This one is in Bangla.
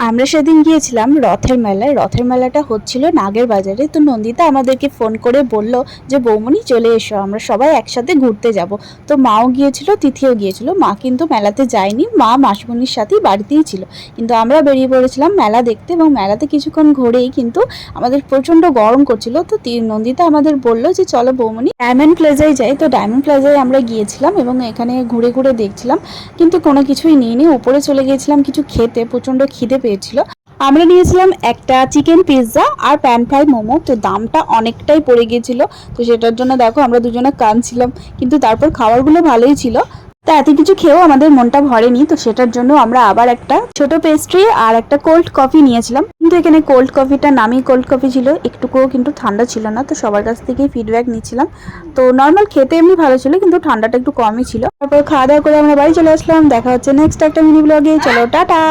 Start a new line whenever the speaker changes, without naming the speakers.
আমরা সেদিন গিয়েছিলাম রথের মেলায়। রথের মেলাটা হচ্ছিল নাগের বাজারে। তো নন্দিতা আমাদেরকে ফোন করে বলল যে বৌমনি চলে এসো, আমরা সবাই একসাথে ঘুরতে যাব। তো মাও গিয়েছিল, তিথিও গিয়েছিল। মা কিন্তু মেলাতে যায়নি, মা মাসিমণির সাথেই বাড়িতেই ছিল। কিন্তু আমরা বেরিয়ে পড়েছিলাম মেলা দেখতে, এবং মেলাতে কিছুক্ষণ ঘুরেই কিন্তু আমাদের প্রচণ্ড গরম করছিল। তো নন্দিতা আমাদের বলল যে চলো বৌমনি ডায়মন্ড প্লাজায় যাই। তো ডায়মন্ড প্লাজায় আমরা গিয়েছিলাম এবং এখানে ঘুরে ঘুরে দেখছিলাম, কিন্তু কোনো কিছুই নিইনি। উপরে চলে গিয়েছিলাম কিছু খেতে, প্রচণ্ড খিদে পেয়েছিল। আমরা নিয়েছিলাম একটা চিকেন পিৎজা আর প্যান ফ্রাই মোমো। তো দামটা অনেকটাই পড়ে গিয়েছিল, তো সেটার জন্য দেখো আমরা দুজনে কাঁদছিলাম, কিন্তু তারপর খাবারগুলো ভালোই ছিল। তা এত কিছু খেয়েও আমাদের মনটা ভরেনি, তো সেটার জন্য আমরা আবার একটা ছোট পেস্ট্রি আর একটা কোল্ড কফি নিয়েছিলাম। কিন্তু এখানে কোল্ড কফিটা নামি কোল্ড কফি ছিল, একটুকুও কিন্তু ঠান্ডা ছিল না। তো সবার কাছ থেকেই ফিডব্যাক নিচ্ছিলাম। তো নর্মাল খেতে এমনি ভালো ছিল, কিন্তু ঠান্ডাটা একটু কমই ছিল। তারপর খাওয়া দাওয়া করে আমরা বাড়ি চলে আসলাম। দেখা হচ্ছে নেক্সট একটা মিনি ব্লগে। চলো টাটা।